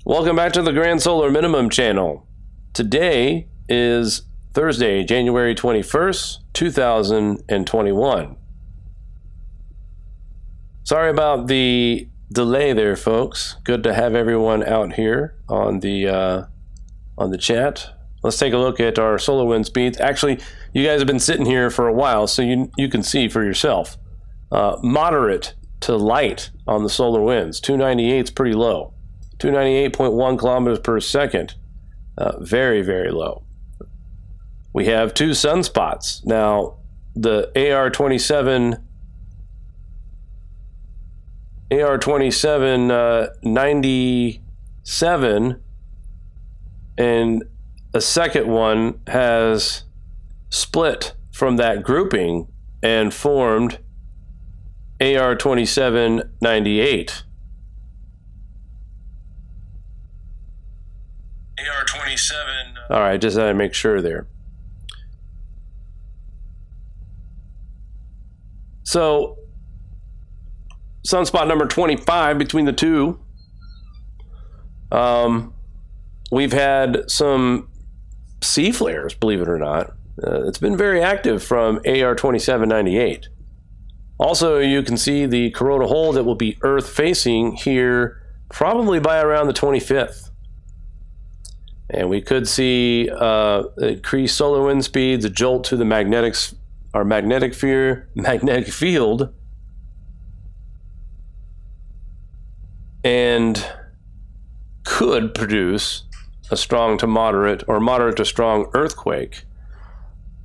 Welcome back to the Grand Solar Minimum channel. Today is Thursday, January 21st, 2021. Sorry about the delay there, folks. Good to have everyone out here on the chat. Let's take a look at our solar wind speeds. Actually, you guys have been sitting here for a while, so you can see for yourself. Moderate to light on the solar winds. 298 is pretty low. 298.1 kilometers per second. Very, very low. We have two sunspots. Now, the AR2797 and a second one has split from that grouping and formed AR2798. All right, just had to make sure there. So, sunspot number 25 between the two. We've had some C flares, believe it or not. It's been very active from AR2798. Also, you can see the coronal hole that will be Earth facing here probably by around the 25th. And we could see increased solar wind speeds, a jolt to the magnetic field, and could produce a strong to moderate or moderate to strong earthquake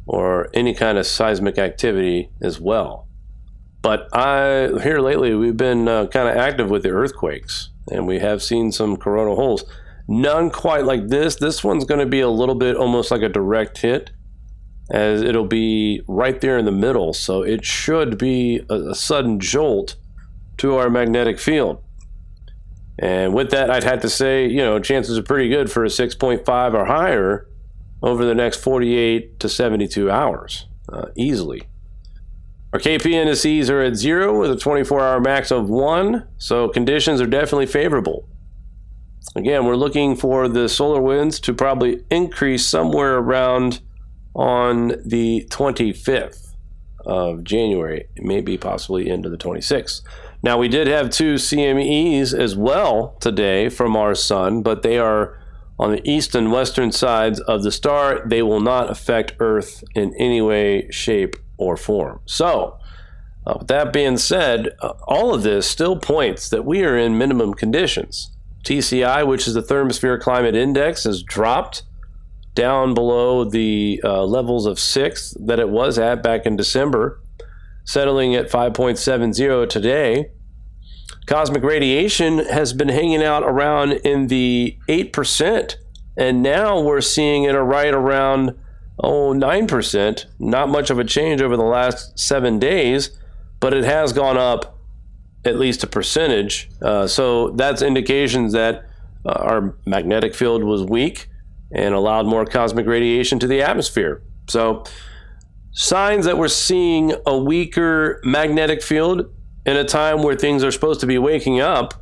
or any kind of seismic activity as well. But here lately we've been kind of active with the earthquakes, and we have seen some coronal holes. None quite like this. This one's going to be a little bit almost like a direct hit, as it'll be right there in the middle. So it should be a sudden jolt to our magnetic field. And with that, I'd have to say, you know, chances are pretty good for a 6.5 or higher over the next 48 to 72 hours, easily. Our KP indices are at 0 with a 24-hour max of 1, so conditions are definitely favorable. Again, we're looking for the solar winds to probably increase somewhere around on the 25th of January, maybe possibly into the 26th. Now, we did have two CMEs as well today from our sun, but they are on the east and western sides of the star. They will not affect Earth in any way, shape, or form. So, with that being said, all of this still points that we are in minimum conditions. TCI, which is the Thermosphere Climate Index, has dropped down below the levels of 6 that it was at back in December, settling at 5.70 today. Cosmic radiation has been hanging out around in the 8%, and now we're seeing it right around 9%. Not much of a change over the last 7 days, but it has gone up at least a percentage. So that's indications that our magnetic field was weak and allowed more cosmic radiation to the atmosphere. So signs that we're seeing a weaker magnetic field in a time where things are supposed to be waking up.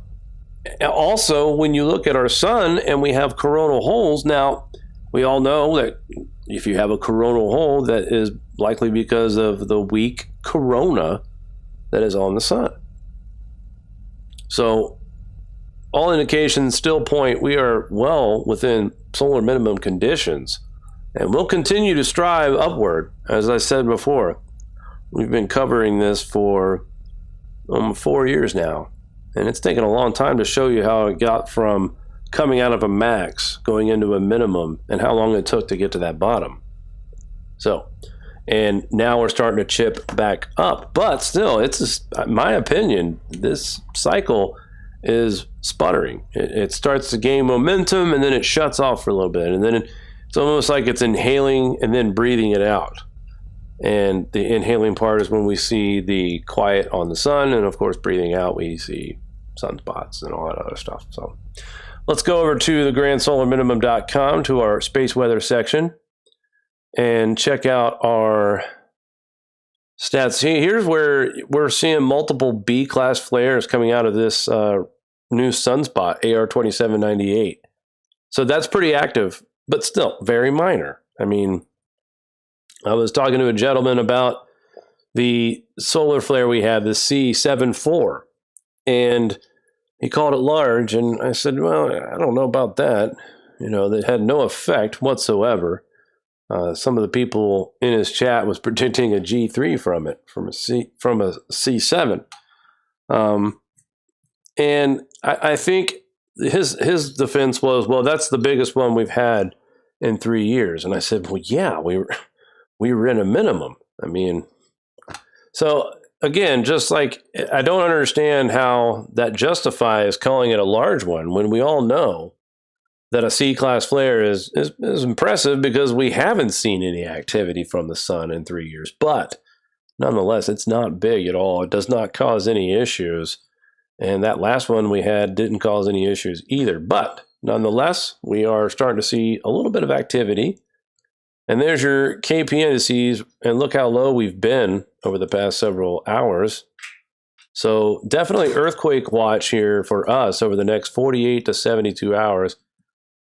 Also, when you look at our sun and we have coronal holes, now we all know that if you have a coronal hole, that is likely because of the weak corona that is on the sun. So all indications still point we are well within solar minimum conditions, and we'll continue to strive upward. As I said before, we've been covering this for 4 years now, and it's taken a long time to show you how it got from coming out of a max going into a minimum and how long it took to get to that bottom. So, and now we're starting to chip back up, but still, it's my opinion, this cycle is sputtering. It starts to gain momentum, and then it shuts off for a little bit, and then it's almost like it's inhaling and then breathing it out. And the inhaling part is when we see the quiet on the sun, and of course breathing out we see sunspots and all that other stuff. So let's go over to the grandsolarminimum.com to our space weather section and check out our stats. Here's where we're seeing multiple B-class flares coming out of this new sunspot, AR2798. So that's pretty active, but still very minor. I mean, I was talking to a gentleman about the solar flare we had, the C74, and he called it large, and I said, well, I don't know about that. You know, that had no effect whatsoever. Some of the people in his chat was predicting a G3 from it, from a C7. And I think his defense was, well, that's the biggest one we've had in 3 years. And I said, well, yeah, we were in a minimum. I mean, so again, just like I don't understand how that justifies calling it a large one when we all know that a C-class flare is impressive because we haven't seen any activity from the sun in 3 years. But nonetheless, it's not big at all. It does not cause any issues. And that last one we had didn't cause any issues either. But nonetheless, we are starting to see a little bit of activity. And there's your KP indices. And look how low we've been over the past several hours. So definitely earthquake watch here for us over the next 48 to 72 hours.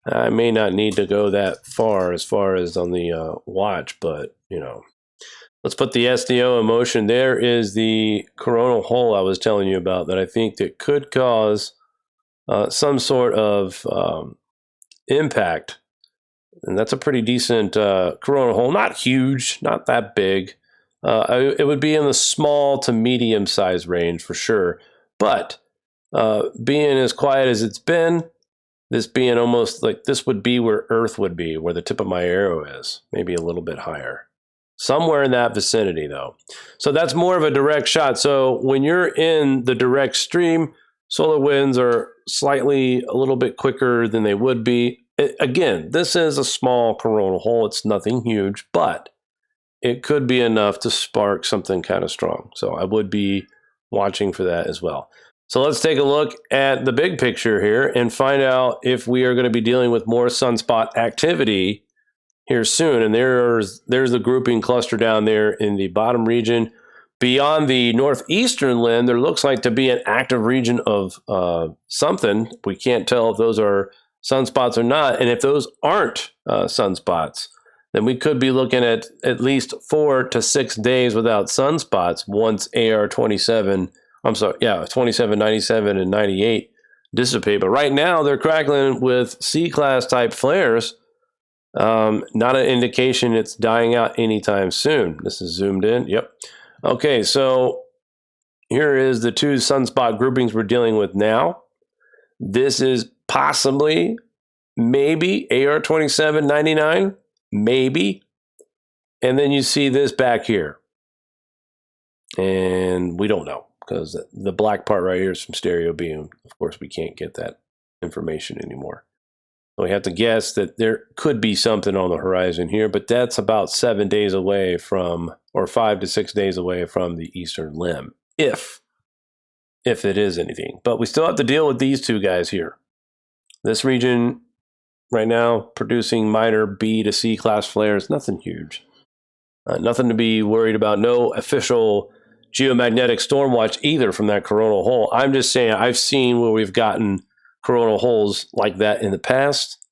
I may not need to go that far as on the watch, but, you know, let's put the SDO in motion. There is the coronal hole I was telling you about that I think that could cause some sort of impact. And that's a pretty decent coronal hole. Not huge, not that big. It would be in the small to medium size range for sure. But being as quiet as it's been, this being almost like this would be where Earth would be, where the tip of my arrow is, maybe a little bit higher. Somewhere in that vicinity, though. So that's more of a direct shot. So when you're in the direct stream, solar winds are slightly a little bit quicker than they would be. Again, this is a small coronal hole. It's nothing huge, but it could be enough to spark something kind of strong. So I would be watching for that as well. So let's take a look at the big picture here and find out if we are going to be dealing with more sunspot activity here soon. And there's the grouping cluster down there in the bottom region. Beyond the northeastern limb, there looks like to be an active region of something. We can't tell if those are sunspots or not. And if those aren't sunspots, then we could be looking at least 4 to 6 days without sunspots once AR27, 97, and 98 dissipate. But right now, they're crackling with C-class type flares. Not an indication it's dying out anytime soon. This is zoomed in. Yep. Okay, so here is the two sunspot groupings we're dealing with now. This is possibly, maybe, AR2799, maybe. And then you see this back here. And we don't know, because the black part right here is from stereo beam. Of course, we can't get that information anymore. So we have to guess that there could be something on the horizon here, but that's about 7 days away from, or 5 to 6 days away from the eastern limb, if it is anything. But we still have to deal with these two guys here. This region right now producing minor B to C class flares, nothing huge. Nothing to be worried about. No official geomagnetic storm watch either from that coronal hole. I'm just saying I've seen where we've gotten coronal holes like that in the past,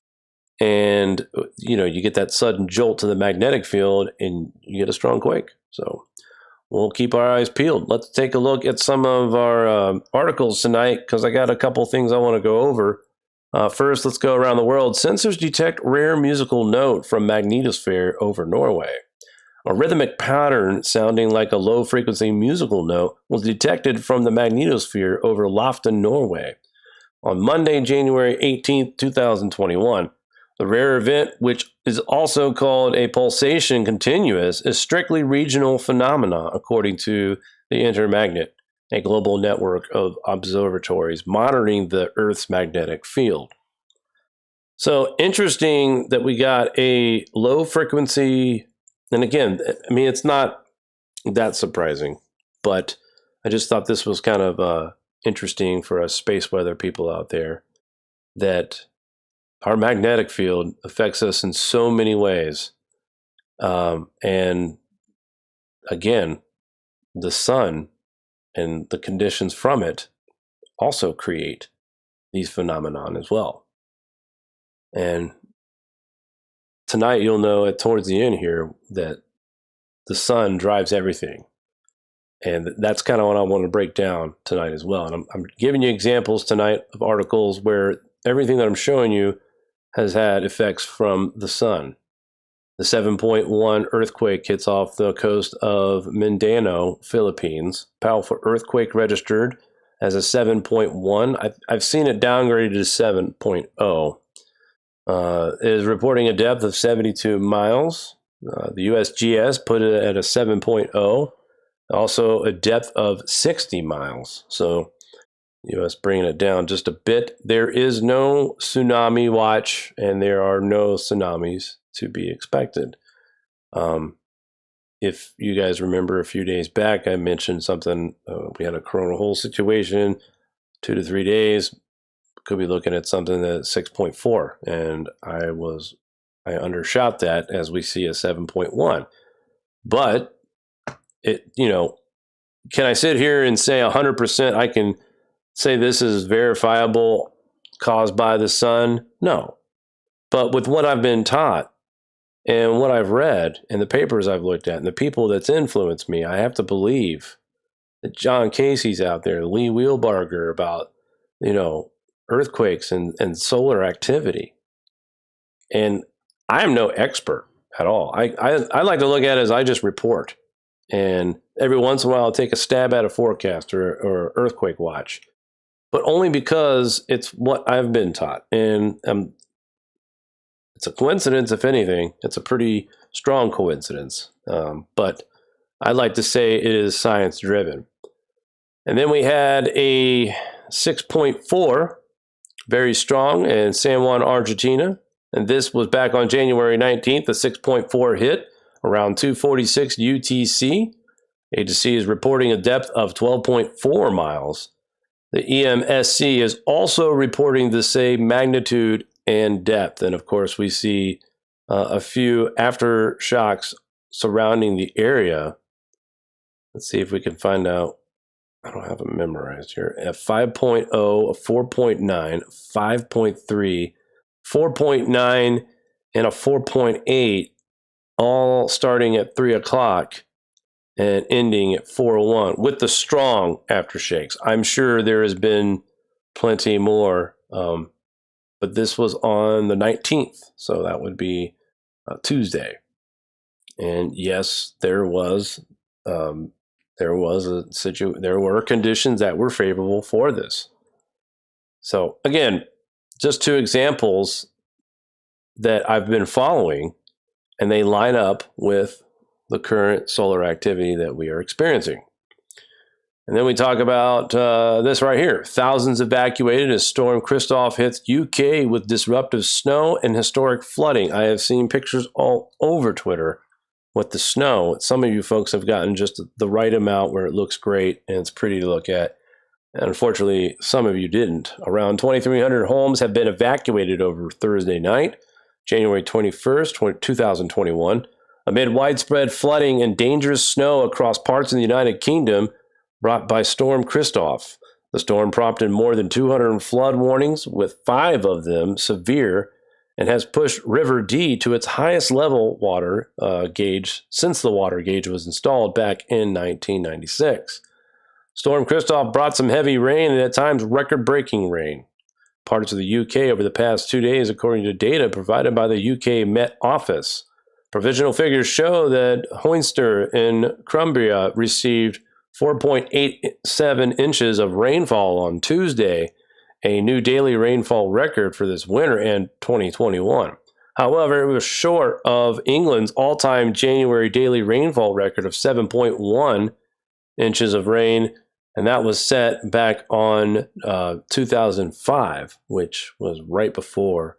and you know, you get that sudden jolt to the magnetic field and you get a strong quake. So we'll keep our eyes peeled. Let's take a look at some of our articles tonight, because I got a couple things I want to go over. First, let's go around the world. Sensors detect rare musical note from Magnetosphere over Norway. A rhythmic pattern sounding like a low-frequency musical note was detected from the Magnetosphere over Lofton, Norway, on Monday, January 18, 2021. The rare event, which is also called a pulsation continuous, is strictly regional phenomena, according to the Intermagnet, a global network of observatories monitoring the Earth's magnetic field. So interesting that we got a low frequency. And again, I mean, it's not that surprising, but I just thought this was kind of interesting for us space weather people out there, that our magnetic field affects us in so many ways. And again, the sun and the conditions from it also create these phenomenon as well. And tonight you'll know towards the end here that the sun drives everything. And that's kind of what I want to break down tonight as well. And I'm giving you examples tonight of articles where everything that I'm showing you has had effects from the sun. The 7.1 earthquake hits off the coast of Mindanao, Philippines. Powerful earthquake registered as a 7.1. I've seen it downgraded to 7.0. It is reporting a depth of 72 miles. The USGS put it at a 7.0. Also a depth of 60 miles. So US bringing it down just a bit. There is no tsunami watch, and there are no tsunamis to be expected. If you guys remember a few days back, I mentioned something. We had a coronal hole situation, 2 to 3 days. Could be looking at something that's 6.4, and I undershot that as we see a 7.1. But can I sit here and say 100% I can say this is verifiable caused by the sun? No. But with what I've been taught and what I've read and the papers I've looked at and the people that's influenced me, I have to believe that John Casey's out there, Lee Wheelbarger, about, earthquakes and solar activity. And I'm no expert at all. I like to look at it as I just report. And every once in a while I'll take a stab at a forecast or earthquake watch. But only because it's what I've been taught. And it's a coincidence, if anything. It's a pretty strong coincidence. But I'd like to say it is science-driven. And then we had a 6.4, very strong, in San Juan, Argentina. And this was back on January 19th. The 6.4 hit around 2:46 UTC. AGC is reporting a depth of 12.4 miles. The EMSC is also reporting the same magnitude and depth. And of course, we see a few aftershocks surrounding the area. Let's see if we can find out. I don't have it memorized here. A 5.0, a 4.9, 5.3, 4.9, and a 4.8, all starting at 3 o'clock and ending at 4:01 with the strong aftershakes. I'm sure there has been plenty more, but this was on the 19th, so that would be Tuesday. And yes, there were conditions that were favorable for this. So again, just 2 examples that I've been following, and they line up with the current solar activity that we are experiencing. And then we talk about this right here. Thousands evacuated as Storm Kristoff hits UK with disruptive snow and historic flooding. I have seen pictures all over Twitter with the snow. Some of you folks have gotten just the right amount where it looks great and it's pretty to look at. And unfortunately, some of you didn't. Around 2,300 homes have been evacuated over Thursday night, January 21st, 2021, amid widespread flooding and dangerous snow across parts of the United Kingdom brought by Storm Kristoff. The storm prompted more than 200 flood warnings, with 5 of them severe, and has pushed River Dee to its highest level water gauge since the water gauge was installed back in 1996. Storm Kristoff brought some heavy rain and at times record-breaking rain. Parts of the UK over the past 2 days, according to data provided by the UK Met Office. Provisional figures show that Hoyster in Cumbria received 4.87 inches of rainfall on Tuesday, a new daily rainfall record for this winter and 2021. However, it was short of England's all-time January daily rainfall record of 7.1 inches of rain, and that was set back on 2005, which was right before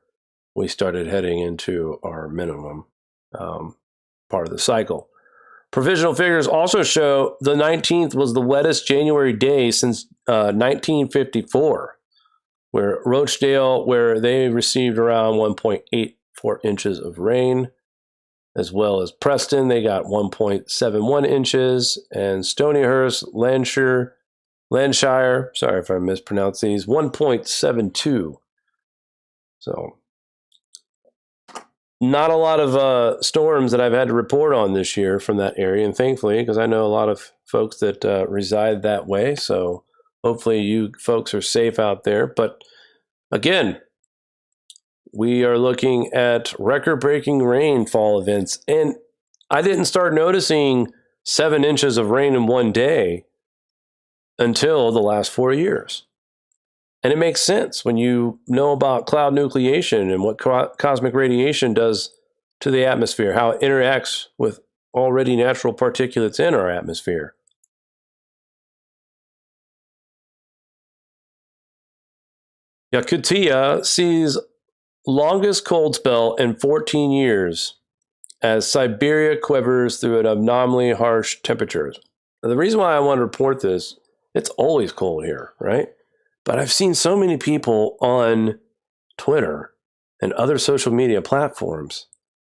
we started heading into our minimum part of the cycle. Provisional figures also show the 19th was the wettest January day since 1954, where Rochdale, where they received around 1.84 inches of rain, as well as Preston, they got 1.71 inches, and Stonyhurst, Lancashire, sorry if I mispronounced these, 1.72. So not a lot of storms that I've had to report on this year from that area, and thankfully, because I know a lot of folks that reside that way, so hopefully you folks are safe out there. But again, we are looking at record-breaking rainfall events, and I didn't start noticing 7 inches of rain in one day until the last 4 years. And it makes sense when you know about cloud nucleation and what cosmic radiation does to the atmosphere, how it interacts with already natural particulates in our atmosphere. Yakutia sees longest cold spell in 14 years as Siberia quivers through an abnormally harsh temperatures. Now, the reason why I want to report this, it's always cold here, right? But I've seen so many people on Twitter and other social media platforms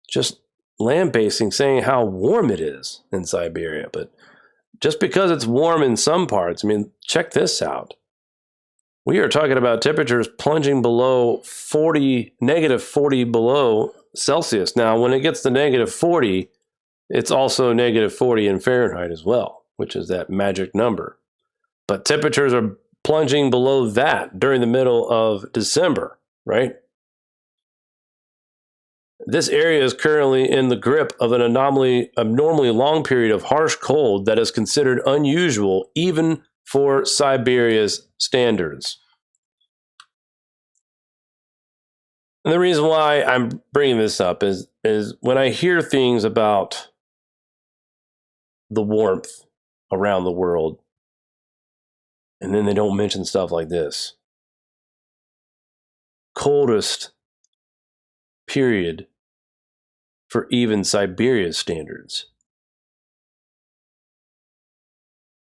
just lambasting, saying how warm it is in Siberia. But just because it's warm in some parts, I mean, check this out. We are talking about temperatures plunging below 40, negative 40 below Celsius. Now, when it gets to negative 40, it's also negative 40 in Fahrenheit as well, which is that magic number. But temperatures are plunging below that during the middle of December, right? This area is currently in the grip of an abnormally long period of harsh cold that is considered unusual even for Siberia's standards. And the reason why I'm bringing this up is when I hear things about the warmth around the world, and then they don't mention stuff like this. Coldest period for even Siberia's standards.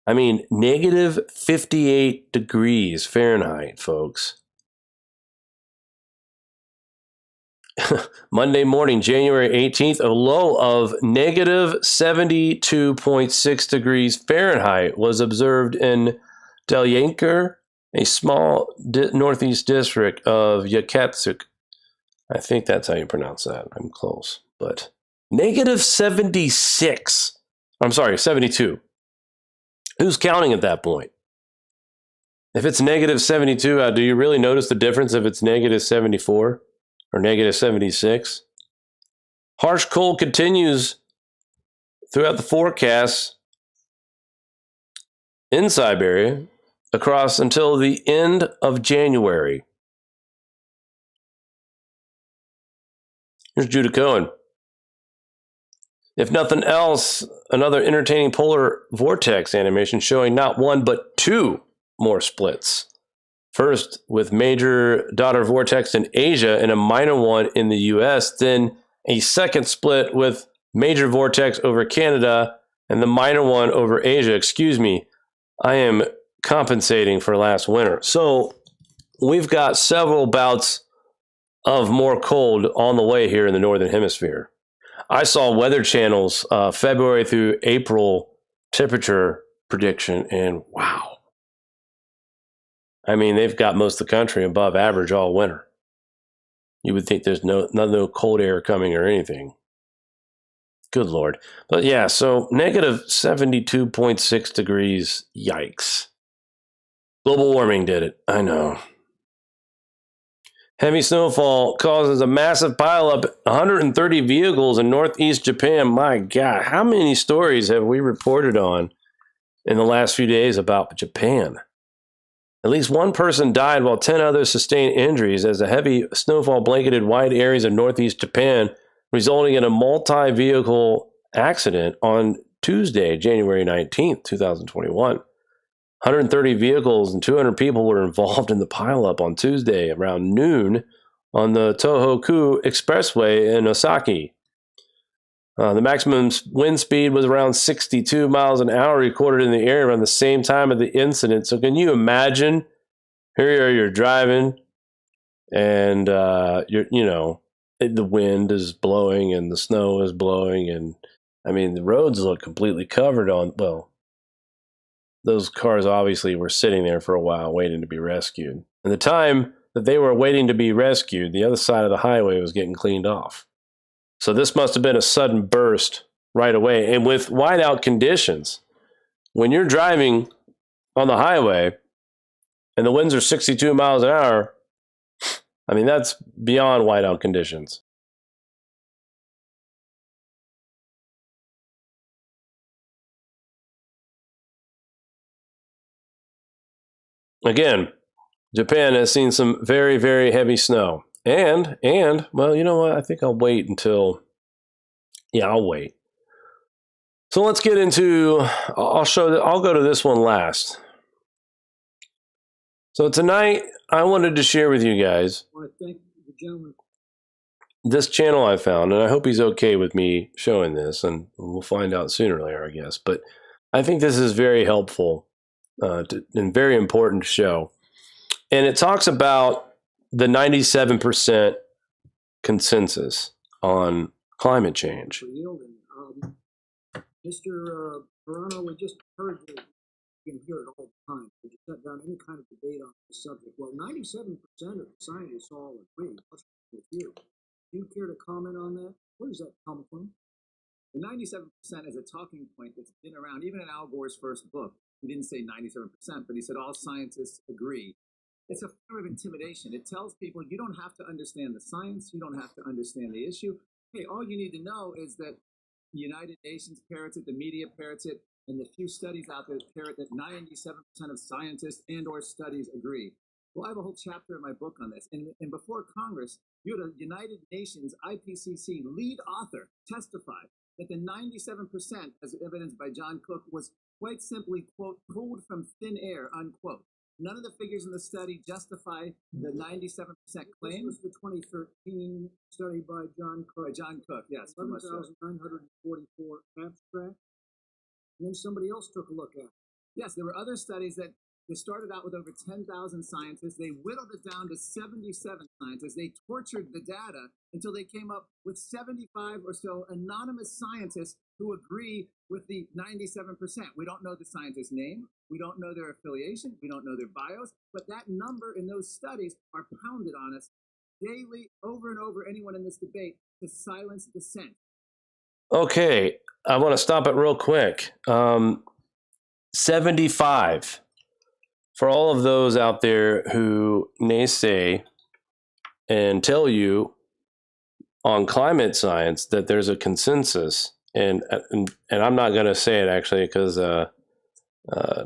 I mean, negative 58 degrees Fahrenheit, folks. Monday morning, January 18th, a low of negative 72.6 degrees Fahrenheit was observed in Delyanker, a small northeast district of Yakutsk. I think that's how you pronounce that. I'm close. But negative 76. I'm sorry, 72. Who's counting at that point? If it's negative 72, do you really notice the difference if it's negative 74 or negative 76? Harsh cold continues throughout the forecast in Siberia across until the end of January. Here's Judah Cohen. If nothing else, another entertaining polar vortex animation showing not one but 2 more splits. First with major daughter vortex in Asia and a minor one in the US, then a second split with major vortex over Canada and the minor one over Asia. Excuse me, I am compensating for last winter. So we've got several bouts of more cold on the way here in the Northern Hemisphere. I saw Weather Channel's February through April temperature prediction, and wow. I mean, they've got most of the country above average all winter. You would think there's no cold air coming or anything. Good Lord. But yeah, so negative 72.6 degrees. Yikes. Global warming did it. I know. Heavy snowfall causes a massive pileup, 130 vehicles in northeast Japan. My God, how many stories have we reported on in the last few days about Japan? At least one person died while 10 others sustained injuries as a heavy snowfall blanketed wide areas of northeast Japan, resulting in a multi-vehicle accident on Tuesday, January 19th, 2021. 130 vehicles and 200 people were involved in the pileup on Tuesday around noon on the Tohoku Expressway in Osaka. The maximum wind speed was around 62 miles an hour recorded in the area around the same time of the incident. So can you imagine? Here you're driving and the wind is blowing and the snow is blowing, and I mean the roads look completely covered on, well, those cars obviously were sitting there for a while waiting to be rescued. And the time that they were waiting to be rescued, the other side of the highway was getting cleaned off. So this must have been a sudden burst right away. And with whiteout conditions, when you're driving on the highway and the winds are 62 miles an hour, I mean, that's beyond whiteout conditions. Again, Japan has seen some very, very heavy snow. And, well, you know what? I think I'll wait until, I'll wait. So let's get into, I'll go to this one last. So tonight, I wanted to share with you guys this channel I found, and I hope he's okay with me showing this, and we'll find out sooner or later, I guess. But I think this is very helpful and very important to show. And it talks about the 97% consensus on climate change. Mr. Coronal, we just heard you can hear it all the time. Would you shut down any kind of debate on the subject? Well, 97% of the scientists all agree. What's with you? Do you care to comment on that? Where does that come from? The 97% is a talking point that's been around. Even in Al Gore's first book, he didn't say 97%, but he said all scientists agree. It's a form of intimidation. It tells people you don't have to understand the science. You don't have to understand the issue. Hey, all you need to know is that the United Nations parrots it, the media parrots it, and the few studies out there parrot that 97% of scientists and or studies agree. Well, I have a whole chapter in my book on this. And before Congress, you had a United Nations IPCC lead author testify that the 97%, as evidenced by John Cook, was quite simply, quote, pulled from thin air, unquote. None of the figures in the study justify the 97% claim. This was the 2013 study by John Cook. By John Cook, yes. 11,944 abstracts. And then somebody else took a look at it. Yes, there were other studies that they started out with over 10,000 scientists. They whittled it down to 77 scientists. They tortured the data until they came up with 75 or so anonymous scientists who agree with the 97%. We don't know the scientist's name. We don't know their affiliation. We don't know their bios. But that number in those studies are pounded on us daily, over and over, anyone in this debate, to silence dissent. Okay, I want to stop it real quick. 75. For all of those out there who naysay and tell you on climate science that there's a consensus, and I'm not going to say it actually because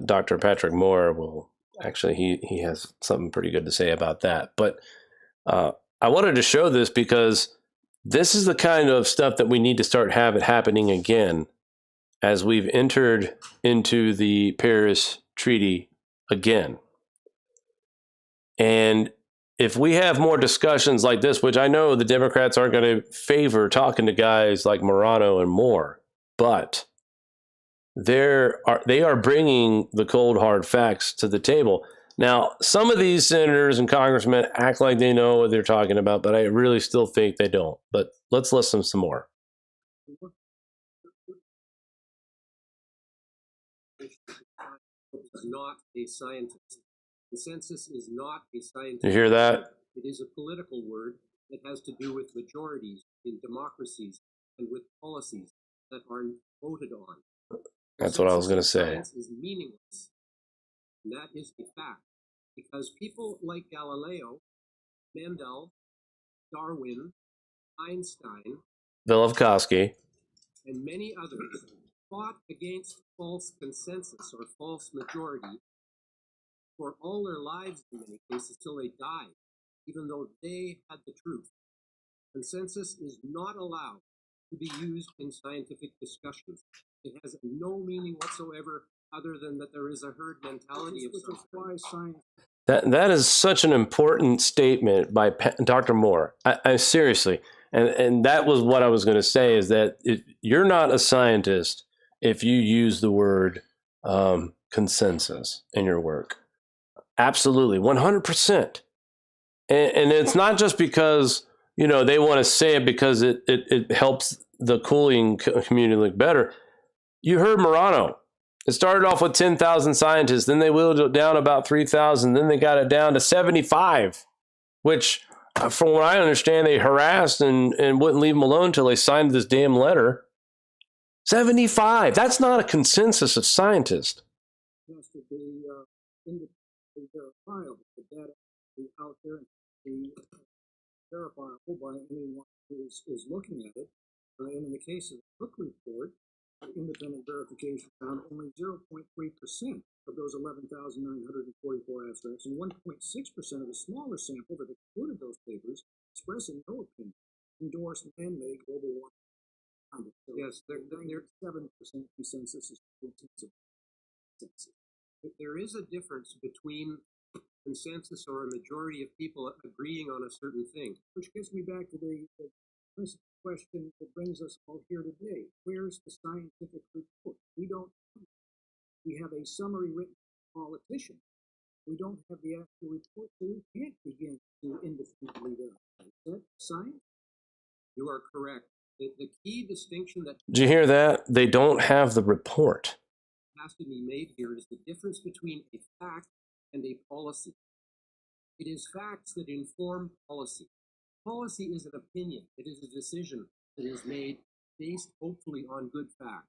Dr. Patrick Moore will actually, he has something pretty good to say about that. But I wanted to show this because this is the kind of stuff that we need to start happening again as we've entered into the Paris Treaty again. And if we have more discussions like this, which I know the Democrats aren't going to favor talking to guys like Morano and Moore, but they are bringing the cold hard facts to the table. Now, some of these senators and congressmen act like they know what they're talking about, but I really still think they don't. But let's listen some more. Not a scientist. Consensus is not a scientist. You hear that? It is a political word that has to do with majorities in democracies and with policies that are voted on. That's what I was going to say. Science is meaningless. And that is a fact. Because people like Galileo, Mendel, Darwin, Einstein, Velikovsky, and many others fought against false consensus or false majority for all their lives in many cases till they died, even though they had the truth. Consensus is not allowed to be used in scientific discussions. It has no meaning whatsoever other than that there is a herd mentality of something. That is such an important statement by Dr. Moore. I seriously, and that was what I was going to say, is that you're not a scientist if you use the word consensus in your work. Absolutely, 100%. And it's not just because, you know, they want to say it because it helps the cooling community look better. You heard Morano. It started off with 10,000 scientists, then they whittled it down about 3,000, then they got it down to 75, which, from what I understand, they harassed and wouldn't leave them alone until they signed this damn letter. 75. That's not a consensus of scientists. It has to be independently verifiable. The data be out there and be verifiable by anyone who is looking at it. And in the case of the Cook report, independent verification found only 0.3% of those 11,944 abstracts and 1.6% of the smaller sample that included those papers expressing no opinion endorsed man-made global warming. So Yes, there 7% consensus is intensive. there is a difference between consensus or a majority of people agreeing on a certain thing. Which gets me back to the principal question that brings us all here today. Where's the scientific report? We don't have it. We have a summary written by a politician. We don't have the actual report, so we can't begin to independently verify. Is that science? You are correct. The key distinction that Did you hear that? They don't have the report. has to be made here is the difference between a fact and a policy. It is facts that inform policy. Policy is an opinion. It is a decision that is made based hopefully on good facts.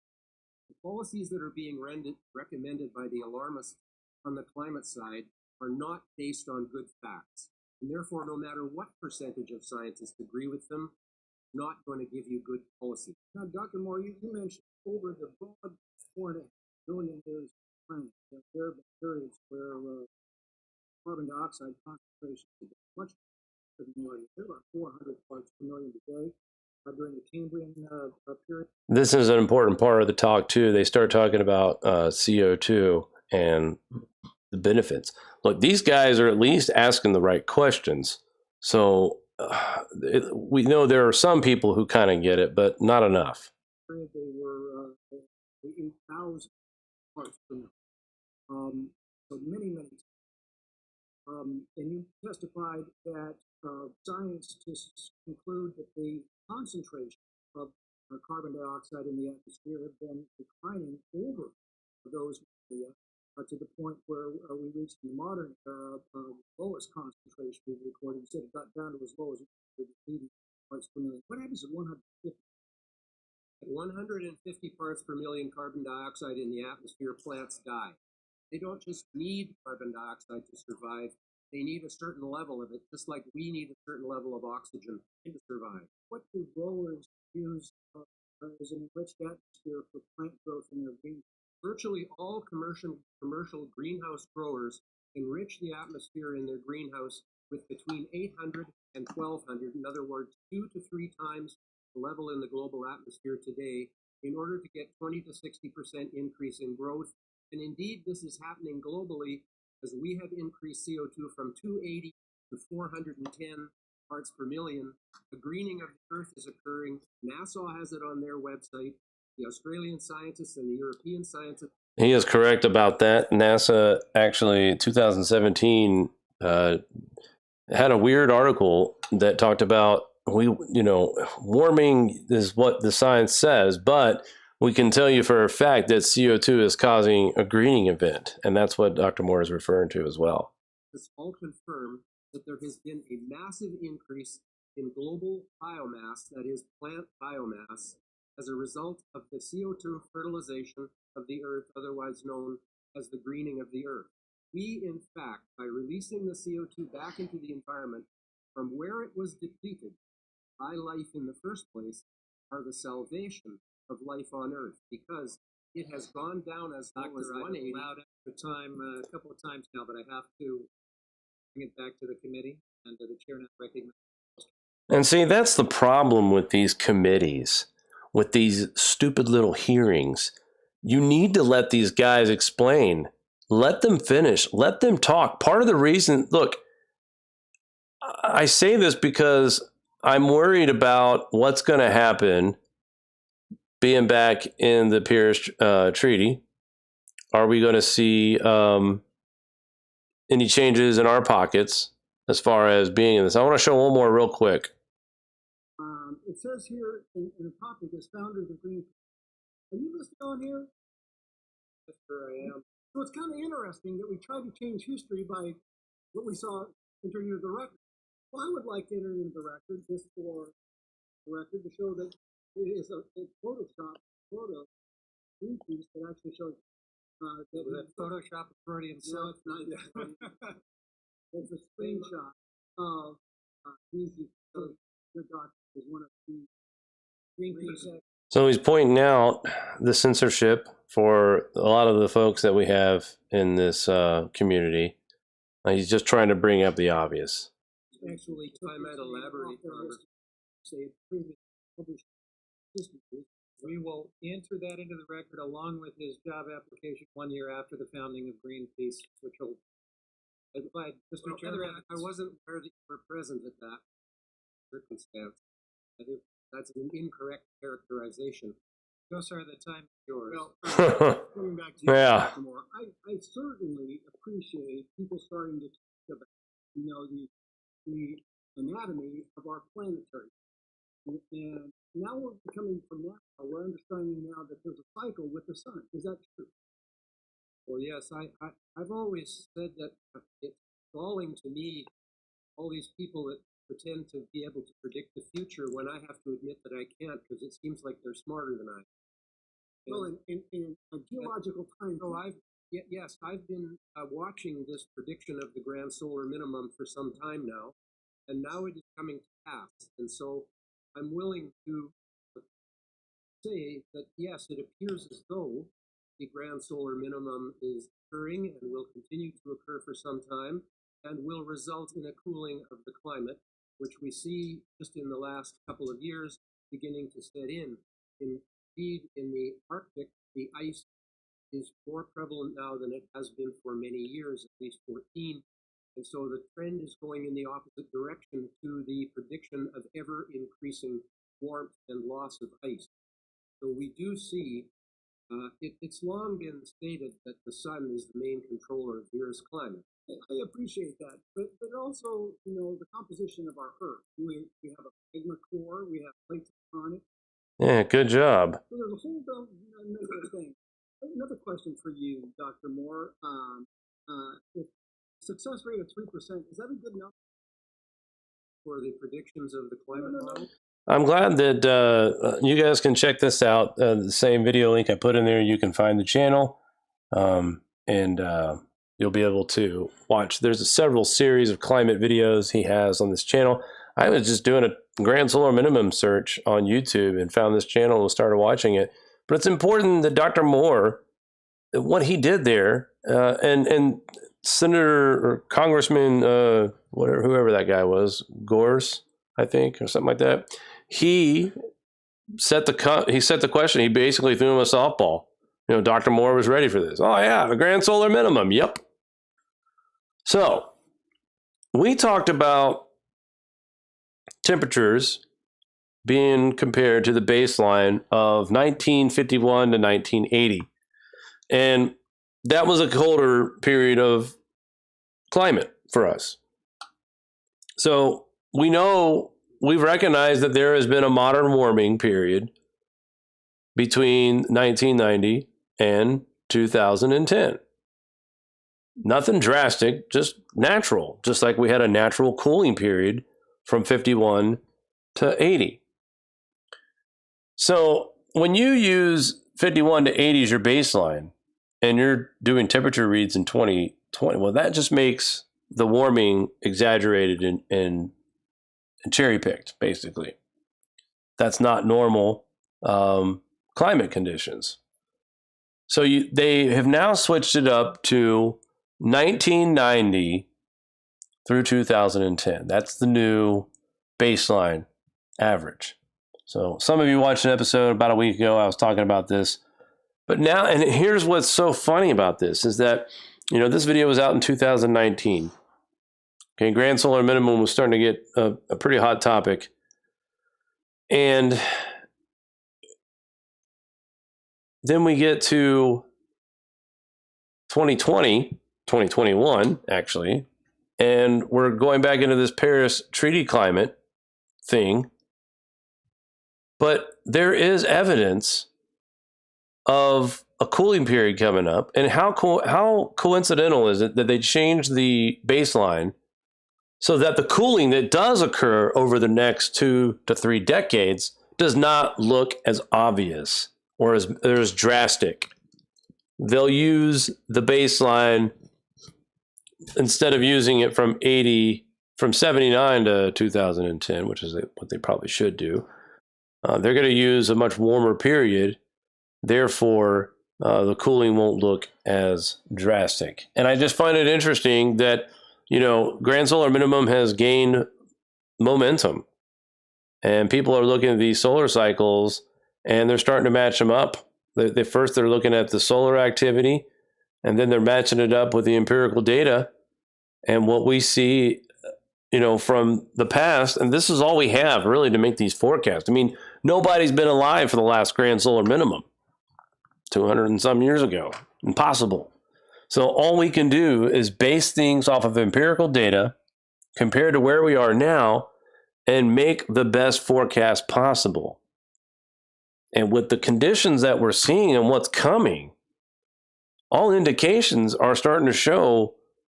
The policies that are being recommended by the alarmists on the climate side are not based on good facts. And therefore, no matter what percentage of scientists agree with them, not going to give you good policy. Now, Dr. Moore, you mentioned over the broad 4.5 billion years of planet, that there have been periods where carbon dioxide concentrations have been much higher than ordinary. They're about 400 parts per million today. During the Cambrian period. This is an important part of the talk, too. They start talking about CO2 and the benefits. Look, these guys are at least asking the right questions. So we know there are some people who kind of get it, but not enough. They were 8,000 parts per million. So many times. And you testified that scientists conclude that the concentration of carbon dioxide in the atmosphere have been declining over those millennia to the point where we reached the modern era of the lowest concentration we've recorded. You said it got down to as low as 80 parts per million. What happens at 150? At 150 parts per million carbon dioxide in the atmosphere, plants die. They don't just need carbon dioxide to survive. They need a certain level of it, just like we need a certain level of oxygen to survive. What do growers use as an enriched atmosphere for plant growth in their greenhouse? Virtually all commercial greenhouse growers enrich the atmosphere in their greenhouse with between 800 and 1,200, in other words, 2 to 3 times the level in the global atmosphere today, in order to get 20 to 60% increase in growth. And indeed, this is happening globally as we have increased CO2 from 280 to 410 parts per million. The greening of the Earth is occurring. NASA has it on their website. The Australian scientists and the European scientists. He is correct about that. NASA actually, 2017, had a weird article that talked about warming is what the science says, but we can tell you for a fact that CO2 is causing a greening event, and that's what Dr. Moore is referring to as well. This all confirm that there has been a massive increase in global biomass, that is plant biomass, as a result of the CO2 fertilization of the Earth, otherwise known as the greening of the Earth. We, in fact, by releasing the CO2 back into the environment from where it was depleted by life in the first place, are the salvation of life on Earth, because it has gone down as low as 180. I've allowed extra time a couple of times now, but I have to bring it back to the committee, and the chair not recognize. And see, that's the problem with these committees, with these stupid little hearings. You need to let these guys explain. Let them finish. Let them talk. Part of the reason, look, I say this because I'm worried about what's going to happen being back in the Paris Treaty. Are we going to see any changes in our pockets as far as being in this? I want to show one more real quick. It says here in the topic, as founders of Greenpeace. Are you listed on here? Sure I am. So it's kind of interesting that we tried to change history by what we saw entering into the record. Well, I would like to enter into the record just for the record to show that it is a Photoshop photo Greenpeace that actually shows that Photoshop of Freudian no, it's not. It's a screenshot of Greenpeace. So your doctor is one of the Greenpeace. So he's pointing out the censorship for a lot of the folks that we have in this community. He's just trying to bring up the obvious. Actually, I might elaborate, Robert. Say previous published systems. We will enter that into the record along with his job application 1 year after the founding of Greenpeace, which will. But, Mr. Chairman, I wasn't aware that you were present at that circumstance. I think that's an incorrect characterization. Go, sir, the time is yours. Well, coming back to you, Yeah. Dr. Moore, I certainly appreciate people starting to talk about, the anatomy of our planetary. And now we're becoming from that, we're understanding now that there's a cycle with the sun. Is that true? Well, yes, I've always said that it's galling to me, all these people that pretend to be able to predict the future when I have to admit that I can't, because it seems like they're smarter than I. Well, in a geological time. So yes, I've been watching this prediction of the grand solar minimum for some time now, and now it is coming to pass. And so I'm willing to say that yes, it appears as though the grand solar minimum is occurring and will continue to occur for some time and will result in a cooling of the climate, which we see just in the last couple of years beginning to set in. Indeed, in the Arctic, the ice is more prevalent now than it has been for many years, at least 14. And so the trend is going in the opposite direction to the prediction of ever increasing warmth and loss of ice. So we do see, it's long been stated that the sun is the main controller of the Earth's climate. I appreciate that, but also, the composition of our Earth. We have a magma core, we have plates on it. Yeah, good job. So there's a whole another thing. Another question for you, Dr. Moore. If success rate of 3%, is that a good enough for the predictions of the climate model? I'm glad that you guys can check this out. The same video link I put in there, you can find the channel, and you'll be able to watch. There's several series of climate videos he has on this channel. I was just doing a grand solar minimum search on YouTube and found this channel and started watching it. But it's important that Dr. Moore, what he did there, and Senator or Congressman, whoever that guy was, Gorse, I think, or something like that. He set the question. He basically threw him a softball. Dr. Moore was ready for this. Oh yeah, the grand solar minimum. Yep. So we talked about temperatures being compared to the baseline of 1951 to 1980. And that was a colder period of climate for us. So we've recognized that there has been a modern warming period between 1990 and 2010. Nothing drastic, just natural, just like we had a natural cooling period from 51 to 80. So when you use 51 to 80 as your baseline and you're doing temperature reads in 2020, well, that just makes the warming exaggerated and cherry-picked, basically. That's not normal climate conditions. So they have now switched it up to 1990 through 2010. That's the new baseline average. So some of you watched an episode about a week ago. I was talking about this. But now, and here's what's so funny about this, is that, this video was out in 2019. Okay, grand solar minimum was starting to get a pretty hot topic. And then we get to 2021, actually, and we're going back into this Paris Treaty climate thing. But there is evidence of a cooling period coming up. And how coincidental is it that they changed the baseline so that the cooling that does occur over the next 2 to 3 decades does not look as obvious or as drastic? They'll use the baseline instead of using it from 79 to 2010, which is what they probably should do. They're going to use a much warmer period. Therefore, the cooling won't look as drastic. And I just find it interesting that, grand solar minimum has gained momentum. And people are looking at these solar cycles and they're starting to match them up. First, they're looking at the solar activity, and then they're matching it up with the empirical data and what we see, from the past. And this is all we have really to make these forecasts. I mean, nobody's been alive for the last grand solar minimum 200 and some years ago. Impossible. So all we can do is base things off of empirical data compared to where we are now and make the best forecast possible. And with the conditions that we're seeing and what's coming, all indications are starting to show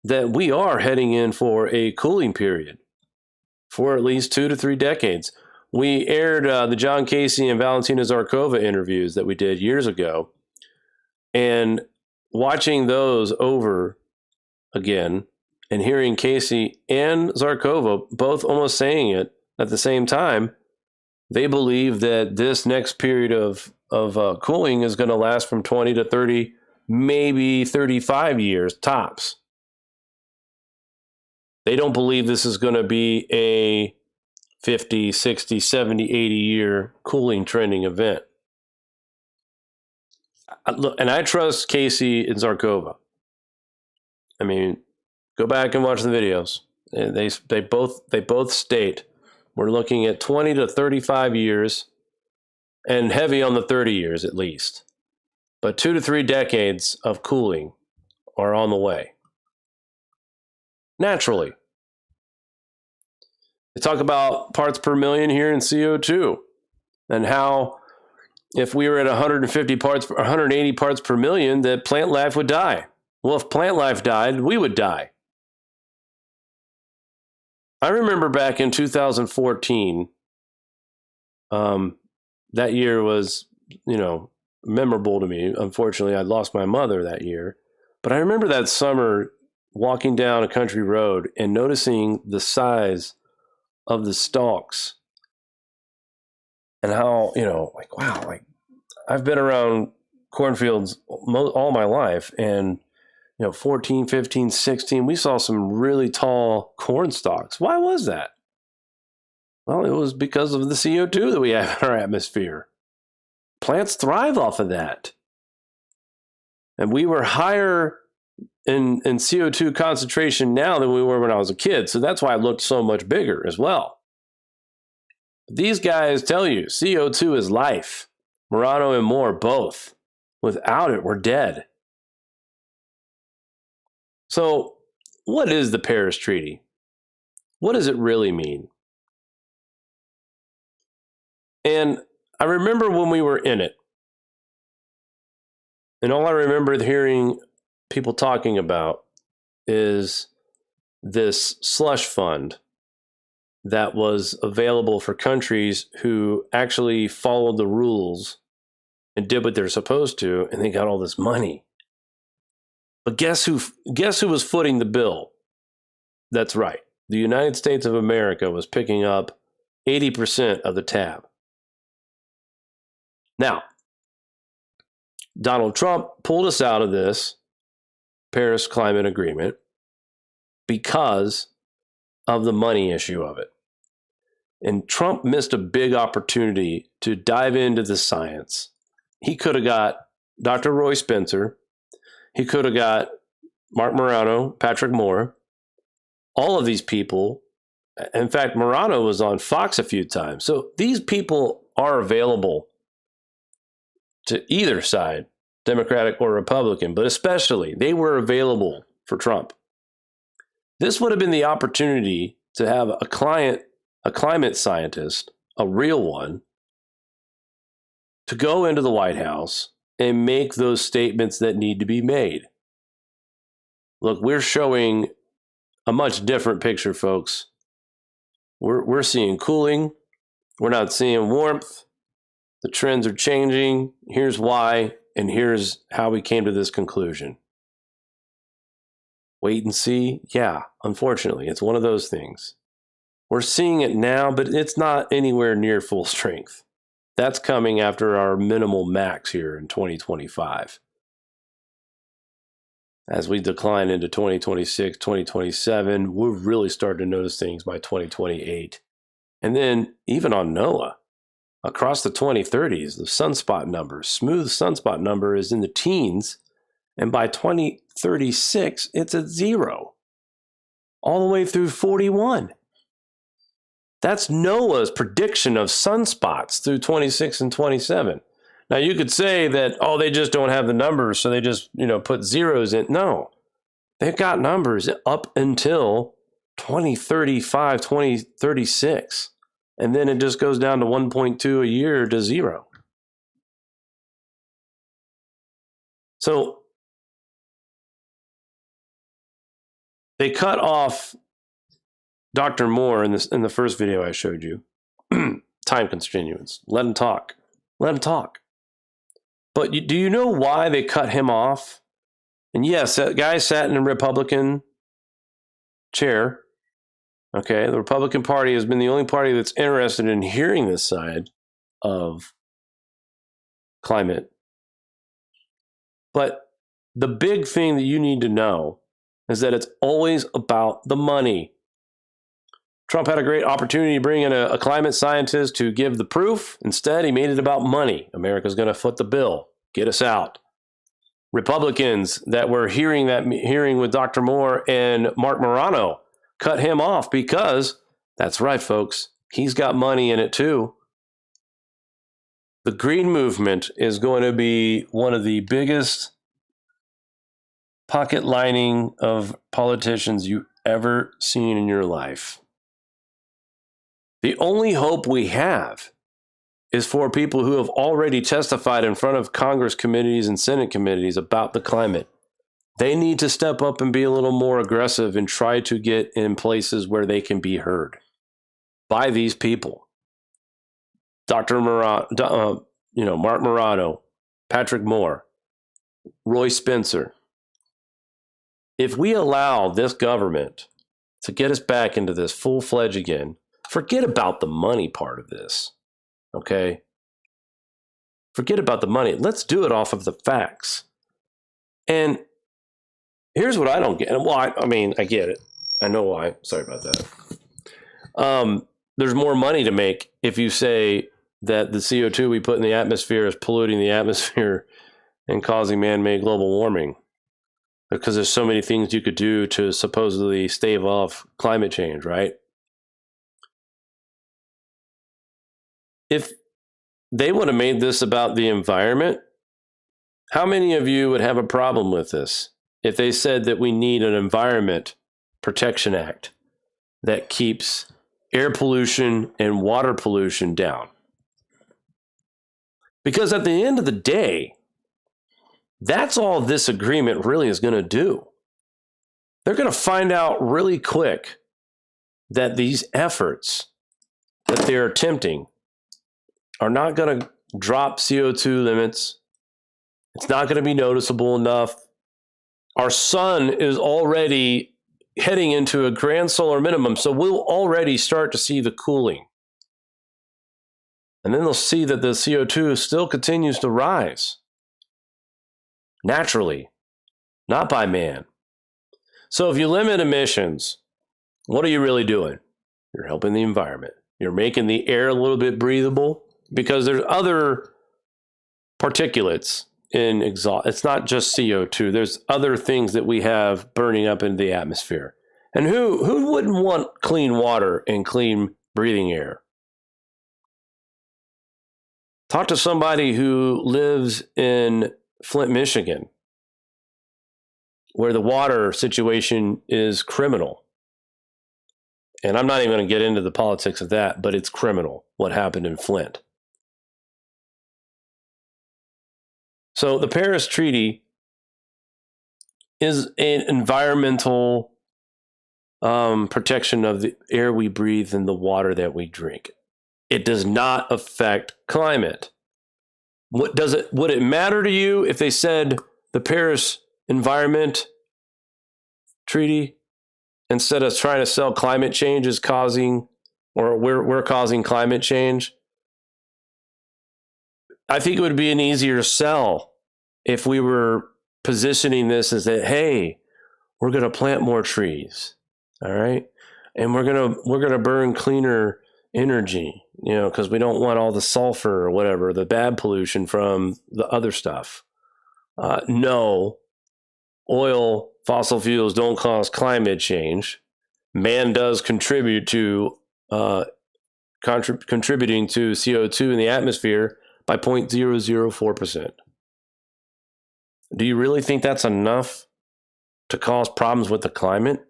that we are heading in for a cooling period for at least 2 to 3 decades. We aired the John Casey and Valentina Zarkova interviews that we did years ago. And watching those over again and hearing Casey and Zarkova both almost saying it at the same time, they believe that this next period of cooling is going to last from 20 to 30, maybe 35 years tops. They don't believe this is going to be a 50, 60, 70, 80 year cooling trending event. Look, and I trust Casey and Zarkova. I mean, go back and watch the videos. They both state we're looking at 20 to 35 years and heavy on the 30 years at least. But 2 to 3 decades of cooling are on the way. Naturally. They talk about parts per million here in CO2 and how if we were at 180 parts per million, that plant life would die. Well, if plant life died, we would die. I remember back in 2014, that year was, memorable to me. Unfortunately, I lost my mother that year. But I remember that summer walking down a country road and noticing the size of the stalks and how, wow, I've been around cornfields all my life, and 14, 15, 16, we saw some really tall corn stalks. Why was that? Well, it was because of the CO2 that we have in our atmosphere. Plants thrive off of that. And we were higher in CO2 concentration now than we were when I was a kid. So that's why it looked so much bigger as well. These guys tell you CO2 is life. Morano and Moore, both. Without it, we're dead. So what is the Paris Treaty? What does it really mean? And I remember when we were in it, and all I remember hearing people talking about is this slush fund that was available for countries who actually followed the rules and did what they're supposed to, and they got all this money. But guess who was footing the bill? That's right. The United States of America was picking up 80% of the tab. Now, Donald Trump pulled us out of this Paris Climate Agreement because of the money issue of it. And Trump missed a big opportunity to dive into the science. He could have got Dr. Roy Spencer. He could have got Mark Morano, Patrick Moore, all of these people. In fact, Morano was on Fox a few times. So these people are available to either side, Democratic or Republican, but especially they were available for Trump. This would have been the opportunity to have a climate scientist, a real one, to go into the White House and make those statements that need to be made. Look, we're showing a much different picture, folks. We're seeing cooling. We're not seeing warmth. The trends are changing. Here's why, and here's how we came to this conclusion. Wait and see? Yeah, unfortunately, it's one of those things. We're seeing it now, but it's not anywhere near full strength. That's coming after our minimal max here in 2025. As we decline into 2026, 2027, we're really starting to notice things by 2028. And then even on NOAA, across the 2030s, the sunspot number, smooth sunspot number is in the teens. And by 2036, it's at 0. All the way through 41. That's NOAA's prediction of sunspots through 26 and 27. Now, you could say that, oh, they just don't have the numbers, so they just, put zeros in. No, they've got numbers up until 2035, 2036. And then it just goes down to 1.2 a year to 0. So they cut off Dr. Moore in the first video I showed you. Time continuance. Let him talk. Let him talk. But do you know why they cut him off? And yes, that guy sat in a Republican chair. Okay, the Republican Party has been the only party that's interested in hearing this side of climate. But the big thing that you need to know is that it's always about the money. Trump had a great opportunity to bring in a climate scientist to give the proof. Instead, he made it about money. America's going to foot the bill. Get us out. Republicans that were hearing that hearing with Dr. Moore and Mark Morano cut him off because, that's right, folks, he's got money in it too. The green movement is going to be one of the biggest pocket lining of politicians you've ever seen in your life. The only hope we have is for people who have already testified in front of Congress committees and Senate committees about the climate. They need to step up and be a little more aggressive and try to get in places where they can be heard by these people. Dr. Morano, Mark Morano, Patrick Moore, Roy Spencer. If we allow this government to get us back into this full-fledged again, forget about the money part of this, okay? Forget about the money. Let's do it off of the facts. And here's what I don't get. Well, I get it. I know why. Sorry about that. There's more money to make if you say that the CO2 we put in the atmosphere is polluting the atmosphere and causing man-made global warming. Because there's so many things you could do to supposedly stave off climate change, right? If they would have made this about the environment, how many of you would have a problem with this if they said that we need an Environment Protection Act that keeps air pollution and water pollution down? Because at the end of the day, that's all this agreement really is going to do. They're going to find out really quick that these efforts that they're attempting are not going to drop CO2 limits. It's not going to be noticeable enough. Our sun is already heading into a grand solar minimum, so we'll already start to see the cooling. And then they'll see that the CO2 still continues to rise. Naturally, not by man. So if you limit emissions, what are you really doing? You're helping the environment. You're making the air a little bit breathable because there's other particulates in exhaust. It's not just CO2. There's other things that we have burning up into the atmosphere. And who wouldn't want clean water and clean breathing air? Talk to somebody who lives in Flint, Michigan, where the water situation is criminal. And I'm not even going to get into the politics of that, but it's criminal what happened in Flint. So the Paris Treaty is an environmental protection of the air we breathe and the water that we drink. It does not affect climate. Would it matter to you if they said the Paris Environment Treaty, instead of trying to sell climate change, is causing, or we're causing climate change? I think it would be an easier sell if we were positioning this as that, hey, we're going to plant more trees, all right, and we're gonna burn cleaner energy, because we don't want all the sulfur or whatever, the bad pollution from the other stuff. No, oil, fossil fuels don't cause climate change. Man does contribute to contributing to CO2 in the atmosphere by 0.004%. Do you really think that's enough to cause problems with the climate?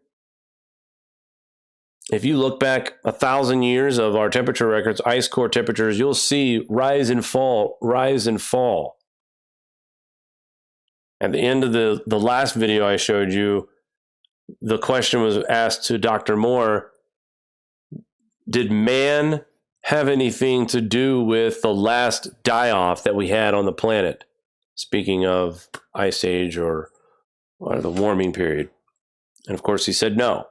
If you look back 1,000 years of our temperature records, ice core temperatures, you'll see rise and fall, rise and fall. At the end of the last video I showed you, the question was asked to Dr. Moore, did man have anything to do with the last die-off that we had on the planet? Speaking of ice age or the warming period. And of course he said no.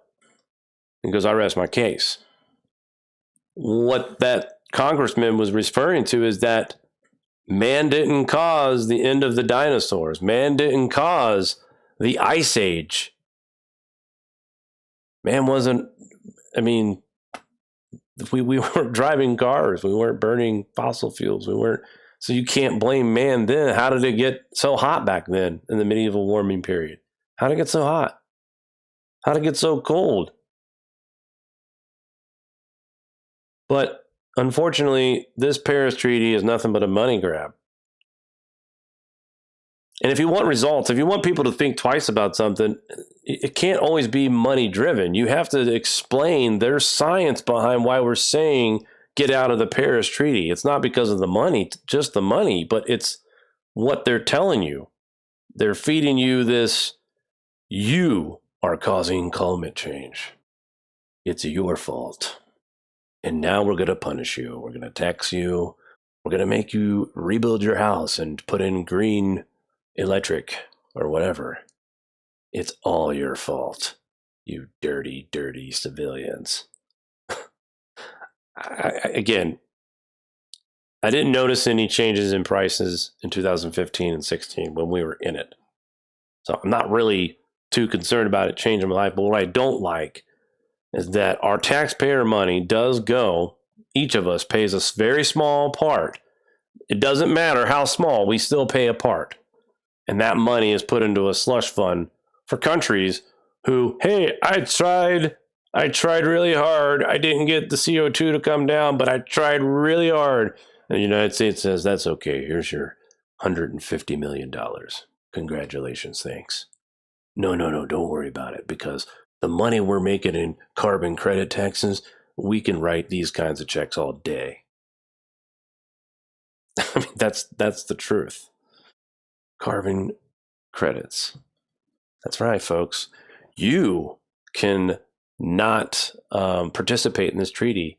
He goes, I rest my case. What that congressman was referring to is that man didn't cause the end of the dinosaurs. Man didn't cause the ice age. Man wasn't, we weren't driving cars. We weren't burning fossil fuels. So you can't blame man then. How did it get so hot back then in the medieval warming period? How did it get so hot? How did it get so cold? But unfortunately, this Paris Treaty is nothing but a money grab. And if you want results, if you want people to think twice about something, it can't always be money driven. You have to explain there's science behind why we're saying get out of the Paris Treaty. It's not because of the money, just the money, but it's what they're telling you. They're feeding you this, you are causing climate change. It's your fault. And now we're going to punish you. We're going to tax you. We're going to make you rebuild your house and put in green electric or whatever. It's all your fault, you dirty, dirty civilians. Again, I didn't notice any changes in prices in 2015 and 16 when we were in it. So I'm not really too concerned about it changing my life. But what I don't like is that our taxpayer money does go, each of us pays a very small part. It doesn't matter how small, we still pay a part. And that money is put into a slush fund for countries who, hey, I tried really hard. I didn't get the CO2 to come down, but I tried really hard. And the United States says, that's okay. Here's your $150 million. Congratulations, thanks. No, don't worry about it, because the money we're making in carbon credit taxes, we can write these kinds of checks all day. I mean, that's the truth. Carbon credits. That's right, folks. You can not participate in this treaty.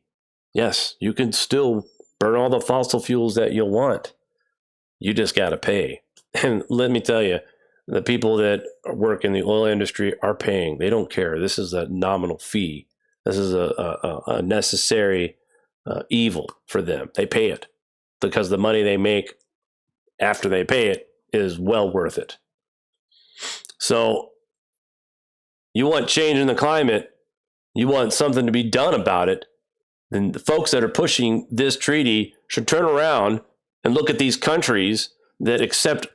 Yes, you can still burn all the fossil fuels that you'll want. You just got to pay. And let me tell you, the people that work in the oil industry are paying. They don't care. This is a nominal fee. This is a necessary evil for them. They pay it because the money they make after they pay it is well worth it. So you want change in the climate, you want something to be done about it, then the folks that are pushing this treaty should turn around and look at these countries that accept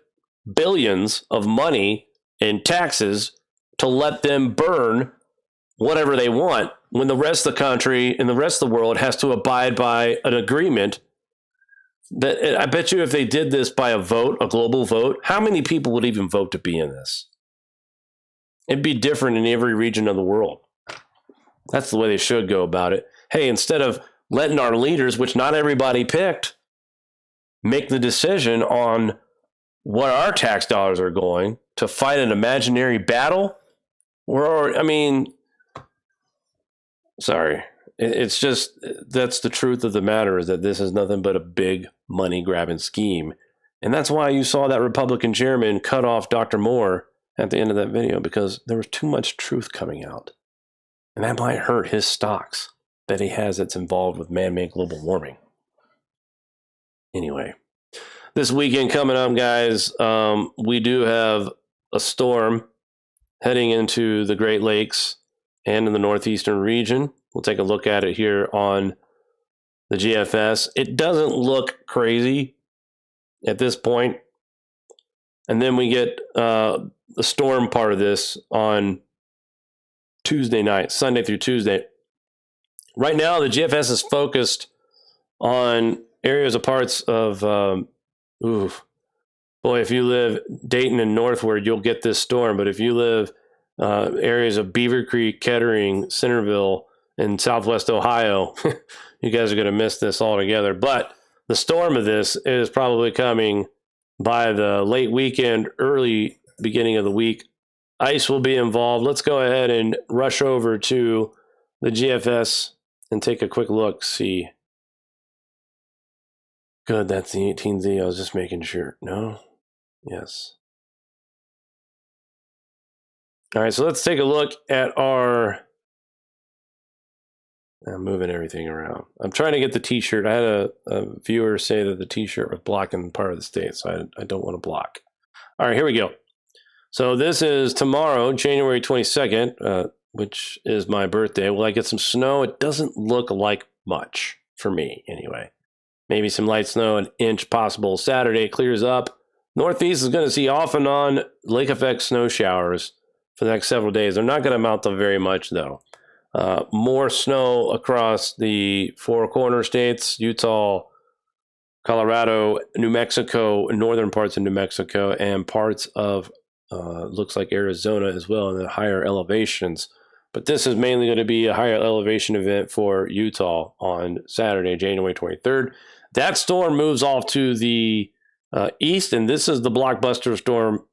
billions of money in taxes to let them burn whatever they want when the rest of the country and the rest of the world has to abide by an agreement that, I bet you if they did this by a vote, a global vote, how many people would even vote to be in this? It'd be different in every region of the world. That's the way they should go about it. Hey, instead of letting our leaders, which not everybody picked, make the decision on what our tax dollars are going to fight an imaginary battle. I mean, sorry. It's just, that's the truth of the matter, is that this is nothing but a big money grabbing scheme. And that's why you saw that Republican chairman cut off Dr. Moore at the end of that video, because there was too much truth coming out. And that might hurt his stocks that he has that's involved with man-made global warming. Anyway, this weekend coming up, guys, we do have a storm heading into the Great Lakes and in the northeastern region. We'll take a look at it here on the GFS. It doesn't look crazy at this point. And then we get the storm part of this on Tuesday night, Sunday through Tuesday. Right now, the GFS is focused on areas of parts of, boy, if you live Dayton and northward, you'll get this storm. But if you live areas of Beaver Creek, Kettering, Centerville, and Southwest Ohio, you guys are going to miss this altogether. But the storm of this is probably coming by the late weekend, early beginning of the week. Ice will be involved. Let's go ahead and rush over to the GFS and take a quick look. See. Good, that's the 18Z. I was just making sure. No? Yes. All right, so let's take a look at our... I'm moving everything around. I'm trying to get the t-shirt. I had a viewer say that the t-shirt was blocking part of the state, so I don't want to block. All right, here we go. So this is tomorrow, January 22nd, which is my birthday. Will I get some snow? It doesn't look like much for me, anyway. Maybe some light snow, an inch possible. Saturday clears up. Northeast is going to see off and on lake effect snow showers for the next several days. They're not going to amount to very much, though. More snow across the four corner states, Utah, Colorado, New Mexico, northern parts of New Mexico, and parts of, looks like Arizona as well, in the higher elevations. But this is mainly going to be a higher elevation event for Utah on Saturday, January 23rd. That storm moves off to the east, and this is the blockbuster storm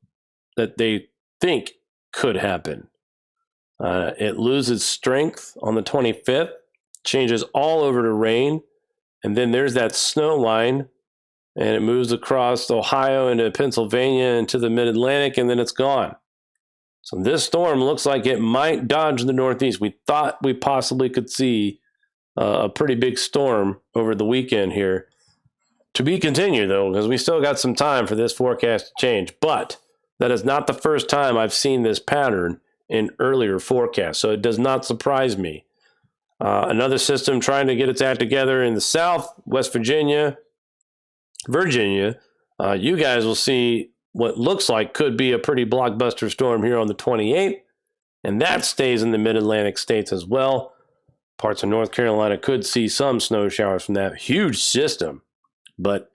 that they think could happen. It loses strength on the 25th, changes all over to rain, and then there's that snow line, and it moves across Ohio into Pennsylvania into the mid-Atlantic, and then it's gone. So this storm looks like it might dodge the northeast. We thought we possibly could see a pretty big storm over the weekend here. To be continued, though, because we still got some time for this forecast to change. But that is not the first time I've seen this pattern in earlier forecasts, so it does not surprise me. Another system trying to get its act together in the south, West Virginia. You guys will see what looks like could be a pretty blockbuster storm here on the 28th, and that stays in the mid-Atlantic states as well. Parts of North Carolina could see some snow showers from that huge system, but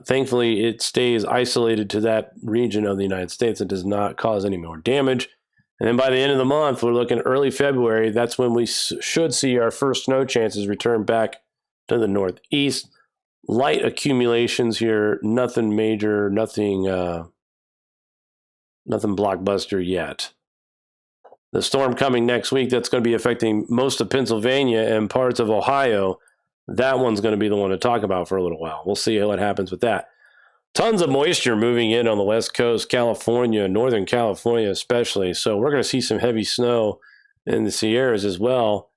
thankfully it stays isolated to that region of the United States. It does not cause any more damage. And then by the end of the month, we're looking early February. That's when we should see our first snow chances return back to the northeast. Light accumulations here, nothing major, nothing blockbuster yet. The storm coming next week, that's going to be affecting most of Pennsylvania and parts of Ohio. That one's going to be the one to talk about for a little while. We'll see what happens with that. Tons of moisture moving in on the West Coast, California, Northern California especially. So we're going to see some heavy snow in the Sierras as well.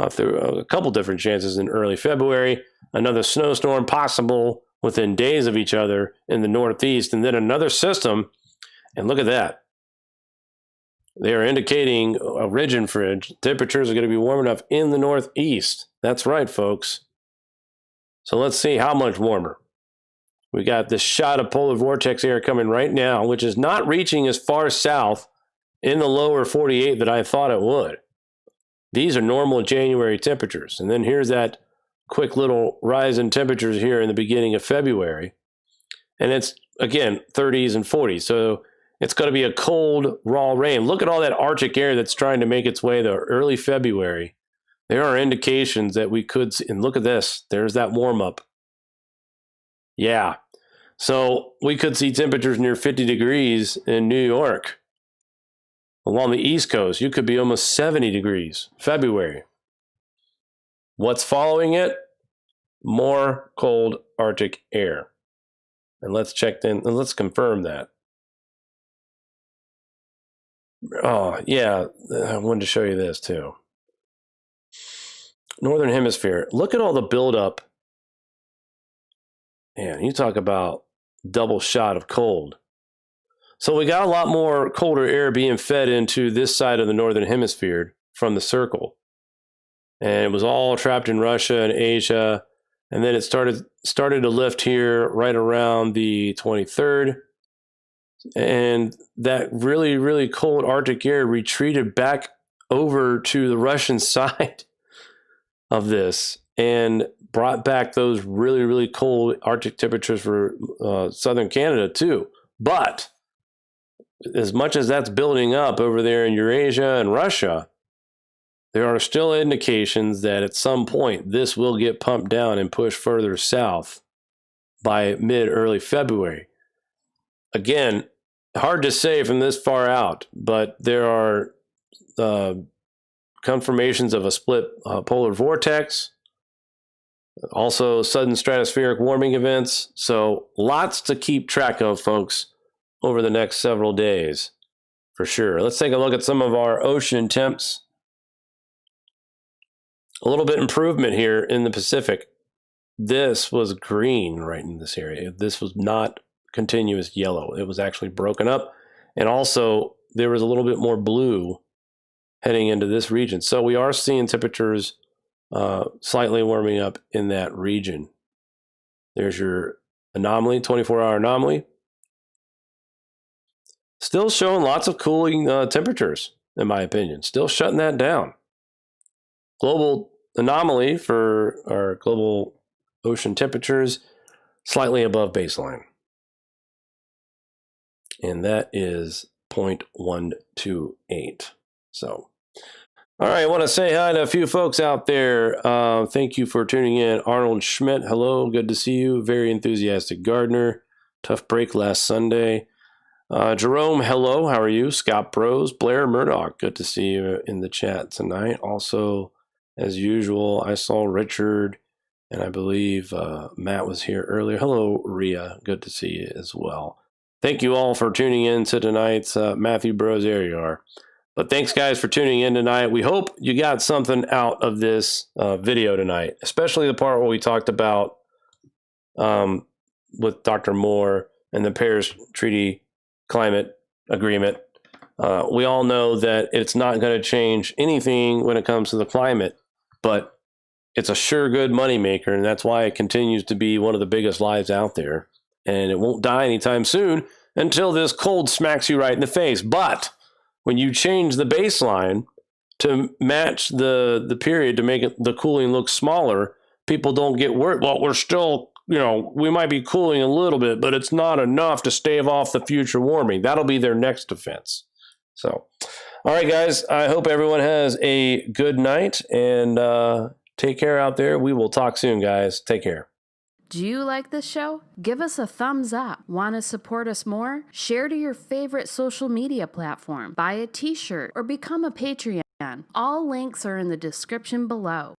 Through a couple different chances in early February. Another snowstorm possible within days of each other in the northeast. And then another system. And look at that. They are indicating a ridge and fringe. Temperatures are going to be warm enough in the northeast. That's right, folks. So let's see how much warmer. We got this shot of polar vortex air coming right now, which is not reaching as far south in the lower 48 that I thought it would. These are normal January temperatures. And then here's that quick little rise in temperatures here in the beginning of February. And it's, again, 30s and 40s. So it's going to be a cold, raw rain. Look at all that Arctic air that's trying to make its way to early February. There are indications that we could see, and look at this. There's that warm up. Yeah. So we could see temperatures near 50 degrees in New York. Along the East Coast, you could be almost 70 degrees February. What's following it? More cold Arctic air. And let's check in and let's confirm that. Oh, yeah, I wanted to show you this too. Northern Hemisphere. Look at all the buildup. Man, you talk about double shot of cold. So we got a lot more colder air being fed into this side of the Northern Hemisphere from the circle. And it was all trapped in Russia and Asia. And then it started to lift here right around the 23rd. And that really, really cold Arctic air retreated back over to the Russian side of this and brought back those really, really cold Arctic temperatures for southern Canada too. But as much as that's building up over there in Eurasia and Russia, there are still indications that at some point this will get pumped down and pushed further south by mid-early February. Again, hard to say from this far out, but there are confirmations of a split polar vortex, also sudden stratospheric warming events. So lots to keep track of, folks, over the next several days, for sure. Let's take a look at some of our ocean temps. A little bit improvement here in the Pacific. This was green right in this area. This was not continuous yellow. It was actually broken up. And also there was a little bit more blue heading into this region. So we are seeing temperatures slightly warming up in that region. There's your anomaly, 24-hour anomaly. Still showing lots of cooling temperatures, in my opinion. Still shutting that down. Global anomaly for our global ocean temperatures, slightly above baseline. And that is 0.128. So, all right, I want to say hi to a few folks out there. Thank you for tuning in. Arnold Schmidt, hello, good to see you. Very enthusiastic gardener. Tough break last Sunday. Jerome, hello, how are you? Scott Bros, Blair Murdoch, good to see you in the chat tonight. Also, as usual, I saw Richard, and I believe Matt was here earlier. Hello, Ria, good to see you as well. Thank you all for tuning in to tonight's Matthew Bros. There you are. But thanks, guys, for tuning in tonight. We hope you got something out of this video tonight, especially the part where we talked about with Dr. Moore and the Paris Treaty Climate Agreement. We all know that it's not going to change anything when it comes to the climate, but it's a sure good moneymaker, and that's why it continues to be one of the biggest lies out there. And it won't die anytime soon until this cold smacks you right in the face. But when you change the baseline to match the period to make the cooling look smaller, people don't get worried. Well, we're still, we might be cooling a little bit, but it's not enough to stave off the future warming. That'll be their next defense. So, all right, guys, I hope everyone has a good night and take care out there. We will talk soon, guys. Take care. Do you like this show? Give us a thumbs up. Want to support us more? Share to your favorite social media platform. Buy a t-shirt or become a Patreon. All links are in the description below.